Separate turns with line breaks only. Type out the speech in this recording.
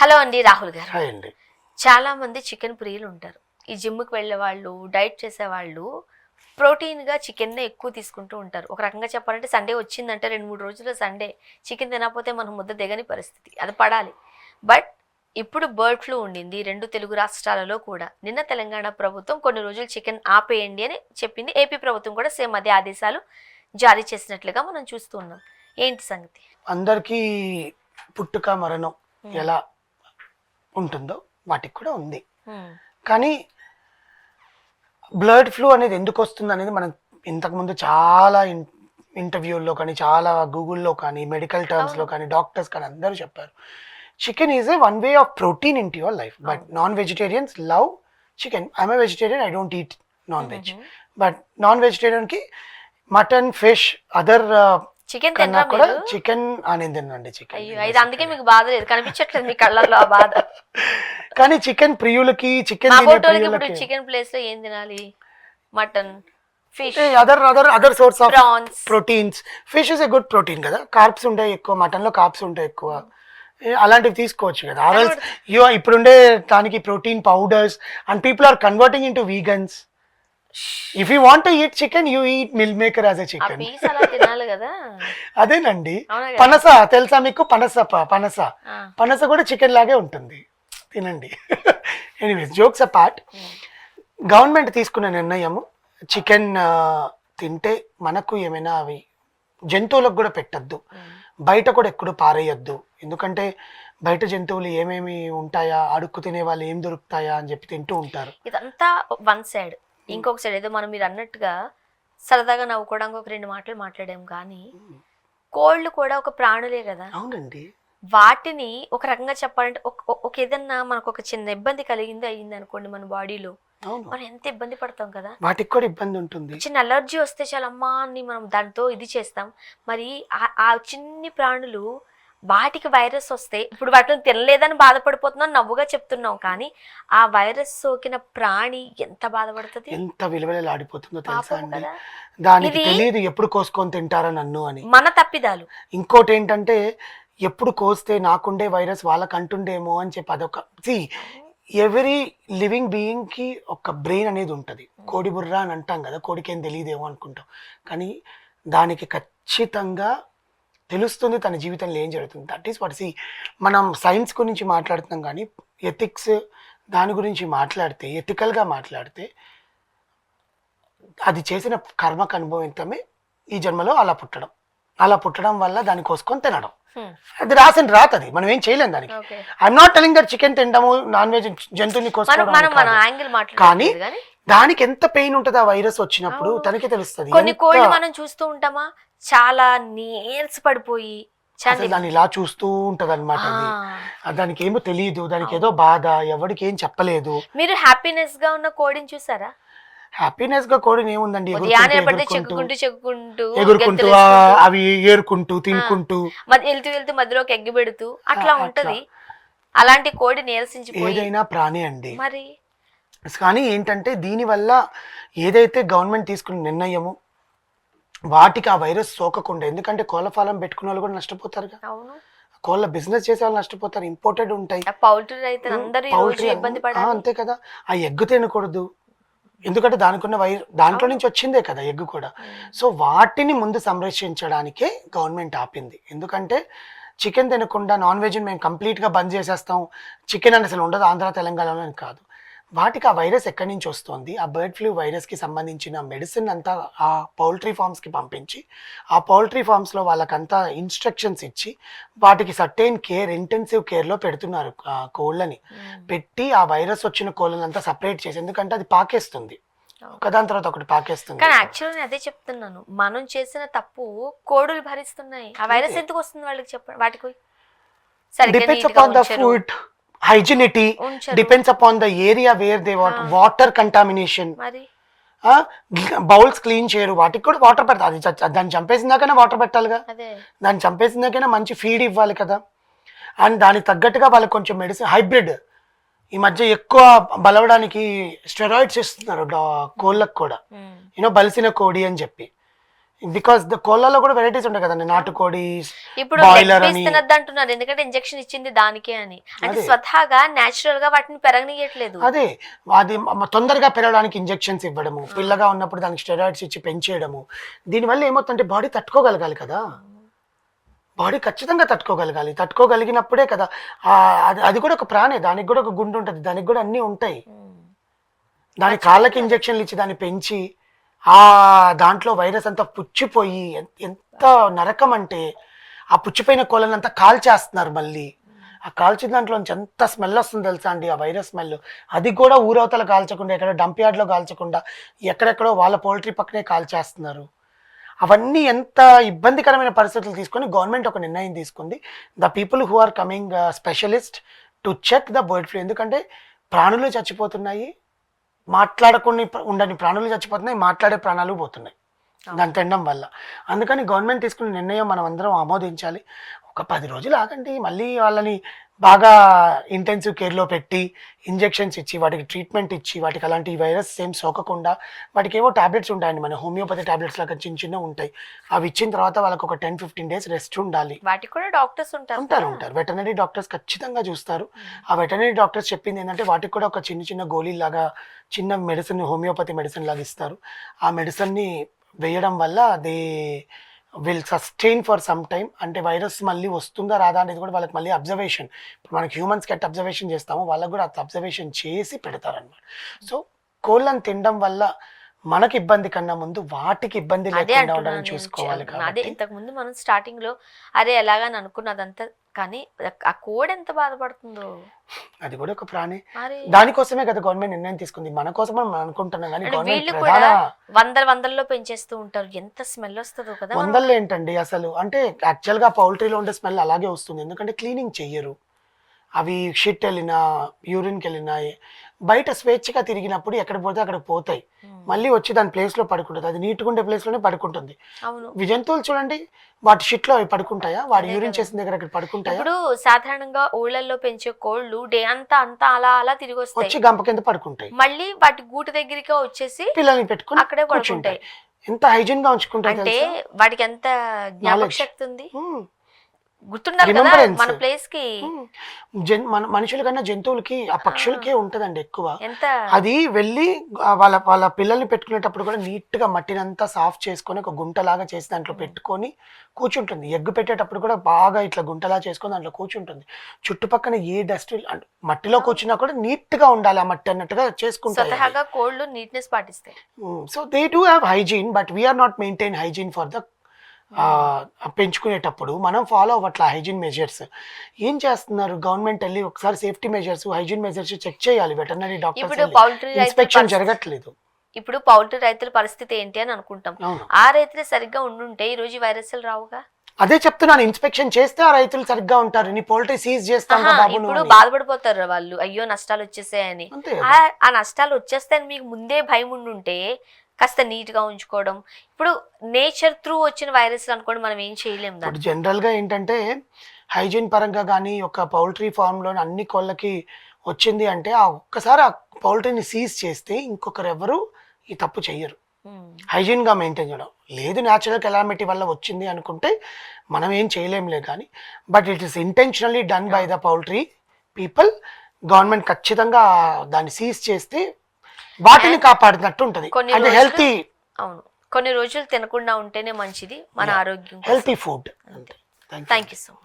Hello అండి రాహుల్ గారు.
Hi అండి.
చాలా మంది చికెన్ ప్రియులు ఉంటారు. ఈ జిమ్కి వెళ్ళే వాళ్ళు, డైట్ చేసేవాళ్ళు ప్రోటీన్గా చికెన్నే ఎక్కువ తీసుకుంటూ ఉంటారు. ఒక రకంగా చెప్పాలంటే సండే వచ్చిందంటే 2-3 రోజుల్లో సండే చికెన్ తినకపోతే మనం ముద్ద దిగని పరిస్థితి, అది పడాలి. బట్ ఇప్పుడు బర్డ్ ఫ్లూ ఉండింది 2 తెలుగు రాష్ట్రాలలో కూడా. నిన్న తెలంగాణ ప్రభుత్వం కొన్ని రోజులు చికెన్ ఆపేయండి అని చెప్పింది. ఏపీ ప్రభుత్వం కూడా సేమ్ అదే ఆదేశాలు జారీ చేసినట్లుగా మనం చూస్తూ ఉన్నాం. ఏంటి సంగతి?
అందరికీ పుట్టుక మరణం ఎలా ఉంటుందో వాటికి కూడా ఉంది. కానీ బ్లడ్ ఫ్లూ అనేది ఎందుకు వస్తుంది అనేది మనం ఇంతకుముందు చాలా ఇంటర్వ్యూల్లో కానీ, చాలా గూగుల్లో కానీ, మెడికల్ టర్మ్స్లో కానీ, డాక్టర్స్ కానీ అందరూ చెప్పారు. Chicken is a one way of protein into your life. But non vegetarians love chicken. I'm a vegetarian, I don't eat non veg. But non వెజిటేరియన్కి మటన్, ఫిష్, అదర్
చికెన్
కన్నా కూడా chicken అనేది తినండి. Chicken
ఇది అందుకే మీకు బాధ లేదు, కనిపించట్లేదు మీ కళ్ళల్లో ఆ బాధ.
కానీ చికెన్ ప్రియులకి, చికెన్
చికెన్ ప్లేస్ లో ఏం తినాలి? Mutton, fish,
other source of proteins. Fish is a good protein కదా, కార్బ్స్ ఉంటాయి ఎక్కువ, మటన్ లో కార్బ్స్ ఉంటాయి ఎక్కువ, అలాంటివి తీసుకోవచ్చు కదా. ఆర్ఎల్స్ ఇప్పుడుండే దానికి protein powders and people are converting into vegans. If you want to eat chicken, you eat meal maker as a chicken. అదేనండి. పనస తెలుసా మీకు? పనస కూడా చికెన్ లాగే ఉంటుంది, తినండి. ఎనీవేస్, జోక్స్ అపార్ట్, గవర్నమెంట్ తీసుకున్న నిర్ణయం చికెన్ తింటే మనకు ఏమైనా అవి జంతువులకు కూడా పెట్టద్దు, బయట కూడా ఎప్పుడు పారేయద్దు. ఎందుకంటే బయట జంతువులు ఏమేమి ఉంటాయా, అడుక్కు తినే వాళ్ళు ఏం దొరుకుతాయా అని చెప్పి తింటూ ఉంటారు.
ఇదంతా వన్ సైడ్. ఇంకొక సైడ్ ఏదో మనం మీరు అన్నట్టుగా సరదాగా నవ్వుకోవడానికి ఒక 2 మాటలు మాట్లాడాం. కానీ కోళ్ళు కూడా ఒక ప్రాణులే కదా.
అవునండి.
వాటిని ఒక రకంగా చెప్పాలంటే ఒక ఏదన్నా మనకు ఒక చిన్న ఇబ్బంది అయ్యింది అనుకోండి మన బాడీలో, మనం ఎంత ఇబ్బంది పడతాం కదా.
వాటికి కూడా ఇబ్బంది ఉంటుంది.
చిన్న అలర్జీ వస్తే చాలా అమ్మా అని మనం దాంతో ఇది చేస్తాం. మరి ఆ చిన్ని ప్రాణులు, వాటికి వైరస్ వస్తే ఇప్పుడు వాటిని తినలేదని బాధపడిపోతున్నాం, నవ్వుగా చెప్తున్నాం. కానీ ఆ వైరస్ సోకిన ప్రాణి ఎంత బాధపడుతుంది,
ఎంత విలువలాడిపోతుందో తెలుసా అండి. దానికి తెలియదు ఎప్పుడు కోసుకొని తింటారా నన్ను అని,
మన తప్పిదాలు.
ఇంకోటి ఏంటంటే ఎప్పుడు కోస్తే నాకుండే వైరస్ వాళ్ళకి అంటుండేమో అని చెప్పి అదొక ఎవరీ లివింగ్ బీయింగ్ కి ఒక బ్రెయిన్ అనేది ఉంటుంది. కోడి బుర్ర అని అంటాం కదా, కోడికి ఏం తెలియదేమో అనుకుంటాం. కానీ దానికి ఖచ్చితంగా తెలుస్తుంది తన జీవితంలో ఏం జరుగుతుంది. That is what. మనం సైన్స్ గురించి మాట్లాడుతున్నాం కానీ ఎథిక్స్ దాని గురించి మాట్లాడితే, ఎథికల్గా మాట్లాడితే, అది చేసిన కర్మకు అనుభవితమే ఈ జన్మలో అలా పుట్టడం వల్ల దాన్ని కోసుకొని తినడం. అది రాసిన రాత, అది మనం ఏం చేయలేం దానికి. I'm not telling that chicken తినడము, నాన్ వెజ్ జంతువుని కోసుకోవడం, కానీ దానికి ఎంత పెయిన్ ఉంటుంది ఆ వైరస్ వచ్చినప్పుడు తనకే తెలుస్తుంది.
కొన్ని కోళ్ళు మనం చూస్తూ ఉంటామా, చాలా నీరస పడిపోయి
దాన్ని ఇలా చూస్తూ ఉంటది అనమాట. దానికి ఏమో తెలియదు, దానికి ఏదో బాధ, ఎవరికి ఏం చెప్పలేదు.
మీరు హ్యాపీనెస్ గా ఉన్న కోడిని చూసారా?
హ్యాపీనెస్ గా కోడిని ఏముందండి,
ఎగురుకుంటూ
అవి ఏరుకుంటూ తినుకుంటూ
వెళ్తూ మధ్యలోకి ఎగ్గి పెడుతూ అట్లా ఉంటది. అలాంటి కోడి నీరసించిపోయి,
ఏదైనా ప్రాణి అండి.
మరి
కానీ ఏంటంటే దీనివల్ల ఏదైతే గవర్నమెంట్ తీసుకున్న నిర్ణయము, వాటికి ఆ వైరస్ సోకకుండా, ఎందుకంటే కోళ్ళ ఫారం పెట్టుకున్న వాళ్ళు కూడా నష్టపోతారు కదా, కోళ్ళ బిజినెస్ చేసే వాళ్ళు నష్టపోతారు, ఇంపోర్టెడ్ ఉంటాయి, అంతే కదా. ఆ ఎగ్గు తినకూడదు, ఎందుకంటే దాంట్లో నుంచి వచ్చిందే కదా ఎగ్గు కూడా. సో వాటిని ముందు సంరక్షించడానికే గవర్నమెంట్ ఆపింది. ఎందుకంటే చికెన్ తినకుండా నాన్ వెజ్ మేము కంప్లీట్గా బంద్ చేసేస్తాం, చికెన్ అని అసలు ఉండదు ఆంధ్ర తెలంగాణలో అని కాదు. వాటికి ఆ వైరస్ ఎక్కడి నుంచి వస్తుంది, ఆ బర్డ్ ఫ్లూ వైరస్కి సంబంధించిన మెడిసిన్ అంతా ఆ పౌల్ట్రీ ఫార్మ్స్కి పంపించి, ఆ పౌల్ట్రీ ఫార్మ్స్లో వాళ్ళకంతా ఇన్స్ట్రక్షన్స్ ఇచ్చి, వాటికి సర్టెన్ కేర్, ఇంటెన్సివ్ కేర్లో పెడుతున్నారు. కోళ్ళని పెట్టి ఆ వైరస్ వచ్చిన కోళ్ళని అంతా సపరేట్ చేసి, ఎందుకంటే అది పాకేస్తుంది, ఒకదాని తర్వాత ఒకటి పాకేస్తుంది.
కానీ యాక్చువల్లీ నేను అదే చెప్తున్నాను, మనం చేసిన తప్పు కోడులు భరిస్తున్నాయి. ఆ వైరస్ ఎందుకు వస్తుంది వాళ్ళకి చెప్పండి. వాటికి
depends upon the food, hygienity, depends upon the area where they want, water contamination, bowls clean చేయరు, వాటికి కూడా వాటర్ పెడతారు. అది దాన్ని చంపేసిందాకైనా వాటర్ పెట్టాలిగా, దాన్ని చంపేసిందాకైనా మంచి ఫీడ్ ఇవ్వాలి కదా. అండ్ దానికి తగ్గట్టుగా వాళ్ళకి కొంచెం మెడిసిన్, హైబ్రిడ్ ఈ మధ్య ఎక్కువ బలవడానికి స్టెరాయిడ్స్ ఇస్తున్నారు కోళ్ళకు కూడా, బలిసిన కోడి అని చెప్పి. బికాస్ ద కోళ్ళలో కూడా వెరైటీస్ ఉంటాయి కదండి, నాటుకోడి,
ఇప్పుడు
బాయిలర్ అని.
తినద్దు అంటున్నారు ఎందుకంటే ఇంజెక్షన్ ఇచ్చింది దానికే అని. అంటే
అదే.
స్వతహాగా న్యాచురల్ గా వాటిని పెరగనీయట్లేదు.
అదే అది తొందరగా పెరగడానికి ఇంజెక్షన్స్ ఇవ్వడము, పిల్లగా ఉన్నప్పుడు దానికి స్టెరాయిడ్స్ ఇచ్చి పెంచేయడము, దీనివల్ల ఏమవుతుందంటే బాడీ తట్టుకోగలగాలి కదా, బాడీ ఖచ్చితంగా తట్టుకోగలిగినప్పుడే కదా అది కూడా ఒక ప్రాణే, దానికి కూడా ఒక గుండు ఉంటుంది, దానికి కూడా అన్నీ ఉంటాయి. దాని కాళ్ళకి ఇంజెక్షన్లు ఇచ్చి దాన్ని పెంచి ఆ దాంట్లో వైరస్ అంతా పుచ్చిపోయి ఎంత నరకం అంటే ఆ పుచ్చిపోయిన కోళ్ళనంతా కాల్చేస్తున్నారు మళ్ళీ. ఆ కాల్చిన దాంట్లోంచి ఎంత స్మెల్ వస్తుంది తెలుసా అండి, ఆ వైరస్ స్మెల్. అది కూడా ఊరవతల కాల్చకుండా, ఎక్కడ డంప్ యార్డ్లో కాల్చకుండా ఎక్కడెక్కడో వాళ్ళ పౌల్ట్రీ పక్కనే కాల్చేస్తున్నారు. అవన్నీ ఎంత ఇబ్బందికరమైన పరిస్థితులు తీసుకొని గవర్నమెంట్ ఒక నిర్ణయం తీసుకుంది, the people who are coming specialist to check the bird flu. ఎందుకంటే ప్రాణులు చచ్చిపోతున్నాయి, మాట్లాడకుండా ఉండని ప్రాణులు చచ్చిపోతున్నాయి, మాట్లాడే ప్రాణాలు పోతున్నాయి దాన్ని తినడం వల్ల. అందుకని గవర్నమెంట్ తీసుకున్న నిర్ణయం మనం అందరం ఆమోదించాలి. ఒక 10 రోజులు ఆగండి, మళ్ళీ వాళ్ళని బాగా ఇంటెన్సివ్ కేర్లో పెట్టి ఇంజెక్షన్స్ ఇచ్చి వాటికి ట్రీట్మెంట్ ఇచ్చి వాటికి అలాంటి వైరస్ ఏం సోకకుండా వాటికి ఏవో టాబ్లెట్స్ ఉంటాయండి, మన హోమియోపతి టాబ్లెట్స్ లాగా చిన్న ఉంటాయి, అవి ఇచ్చిన తర్వాత వాళ్ళకి ఒక 10-15 days రెస్ట్ ఉండాలి.
వాటికి కూడా డాక్టర్స్ ఉంటారు.
వెటనరీ డాక్టర్స్ ఖచ్చితంగా చూస్తారు. ఆ వెటనరీ డాక్టర్స్ చెప్పింది ఏంటంటే వాటికి కూడా ఒక చిన్న గోళీలాగా చిన్న మెడిసిన్, హోమియోపతి మెడిసిన్ లాగా ఇస్తారు. ఆ మెడిసిన్ని వేయడం వల్ల they will sustain for some time. అంటే వైరస్ మళ్ళీ వస్తుందా రాదా అనేది కూడా వాళ్ళకి మళ్ళీ అబ్జర్వేషన్, ఇప్పుడు మనకి హ్యూమన్స్కి ఎట్ అబ్జర్వేషన్ చేస్తామో వాళ్ళకి కూడా అట్లా అబ్జర్వేషన్ చేసి పెడతారనమాట. సో కోళ్ళని తినడం వల్ల మనకి ఇబ్బంది కన్నా ముందు వాటికి ఇబ్బంది లేకుండా ఉండాలని చూసుకోవాలి.
అదే ఇంతకు ముందు మనం స్టార్టింగ్ లో అరే ఎలాగని అనుకున్నదంతా, కానీ ఆ కోడ్ ఎంత బాధపడుతుందో.
అది కూడా ఒక ప్రాణి,
మరి
దానికోసమే కదా గవర్నమెంట్ నిర్ణయం తీసుకుంది, మన కోసం మనం అనుకుంటున్నాం. కానీ
వీళ్ళు
గవర్నమెంట్
కూడా
ప్రధాన
వందల్లో పెంచేస్తూ ఉంటారు, ఎంత స్మెల్ వస్తుందో కదా.
వందల్లో ఏంటండి అసలు, అంటే యాక్చువల్గా పౌల్ట్రీలో ఉండే స్మెల్ అలాగే వస్తుంది, ఎందుకంటే క్లీనింగ్ చెయ్యరు. అవి షిట్ వెళ్ళినా యూరిన్కి వెళ్ళినా బయట స్వేచ్ఛగా తిరిగినప్పుడు ఎక్కడ పోతే అక్కడ పోతాయి, మళ్ళీ వచ్చి దాని ప్లేస్లో పడుకుంటుంది. అది నీట్గా ఉండే ప్లేస్లోనే పడుకుంటుంది. జంతువులు చూడండి, వాటి షిట్లో అవి పడుకుంటాయా, వాడి యూరిన్ చేసిన దగ్గర అక్కడ పడుకుంటాయా?
ఇప్పుడు సాధారణంగా ఊళ్ళల్లో పెంచే కోళ్ళు డే అంతా అలా తిరిగి
వచ్చి గంప కింద పడుకుంటాయి,
మళ్ళీ వాటి గూటి దగ్గరికి వచ్చేసి
పిల్లల్ని పెట్టుకుని
అక్కడే పడుకుంటాయి.
ఎంత హైజీన్ గా ఉంచుకుంటాయి
అంటే వాటికి ఎంత జ్ఞాపక శక్తి ఉంది, గుర్తుండాలి కదా మన ప్లేస్ కి.
మనుషుల కన్నా జంతువులకి, ఆ పక్షులకే ఉంటదండి ఎక్కువ.
ఎంత
అది వెళ్ళి వాళ్ళ పిల్లల్ని పెట్టుకునేటప్పుడు కూడా నీట్ గా మట్టినంతా సాఫ్ చేసుకొని ఒక గుంటలాగా చేసి దాంట్లో పెట్టుకొని కూర్చుంటుంది. ఎగ్గు పెట్టేటప్పుడు కూడా బాగా ఇట్లా గుంటలా చేసుకొని దాంట్లో కూర్చుంటుంది. చుట్టుపక్కల ఏ డస్ట్ మట్టిలో కూర్చున్నా కూడా నీట్ గా ఉండాలి ఆ మట్టి అన్నట్టుగా చేసుకుంటారు.
స్వతహాగా కోళ్ళు నీట్నెస్ పాటిస్తాయి.
So they do have hygiene, but we are not maintain hygiene for the పెంచుకునేటప్పుడు మనం ఫాలో అవ్వట్లా హైజీన్ మెజర్స్. ఏం చేస్తున్నారు గవర్నమెంట్ వెళ్ళి ఒకసారి safety measures, hygiene measures check చేయాలి. వెటర్నరీ డాక్టర్స్ ఇన్స్పెక్షన్ జరగట్లేదు.
ఇప్పుడు పౌల్ట్రీ రైతుల పరిస్థితి ఏంటి అని అనుకుంటాం. ఆ రైతులు సరిగ్గా ఉండుంటే ఈ రోజు వైరస్లు రావుగా.
అదే చెప్తున్నాను, ఇన్స్పెక్షన్ చేస్తే ఆ రైతులు సరిగ్గా ఉంటారు. నీ పౌల్ట్రీ సీజ్ చేస్తాం
ఇప్పుడు బాధపడిపోతారు వాళ్ళు, అయ్యో నష్టాలు వచ్చేసాయని. ఆ నష్టాలు వచ్చేస్తాయని మీకు ముందే భయం ఉండుంటే కాస్త నీట్ గా ఉంచుకోవడం. ఇప్పుడు నేచర్ త్రూ వచ్చిన వైరస్ అనుకోండి, మనం ఏం చేయలేము.
ఇప్పుడు జనరల్ గా ఏంటంటే హైజీన్ పరంగా కానీ ఒక పౌల్ట్రీ ఫామ్ లోని అన్ని కోళ్ళకి వచ్చింది అంటే ఆ ఒక్కసారి ఆ పౌల్ట్రీని సీజ్ చేస్తే ఇంకొకరు ఎవరు ఈ తప్పు చెయ్యరు. హైజీన్ గా మెయింటైన్ చేయడం లేదు, న్యాచురల్ కెలామిటీ వల్ల వచ్చింది అనుకుంటే మనం ఏం చేయలేంలే. కానీ but it is intentionally done by the poultry people. Government ఖచ్చితంగా దాన్ని సీజ్ చేస్తే వాటిని కాపాడినట్టు ఉంటది. అంటే హెల్తీ,
అవును, కొన్ని రోజులు తినకుండా ఉంటేనే మంచిది మన ఆరోగ్యం.
Healthy food.
Thank you so much.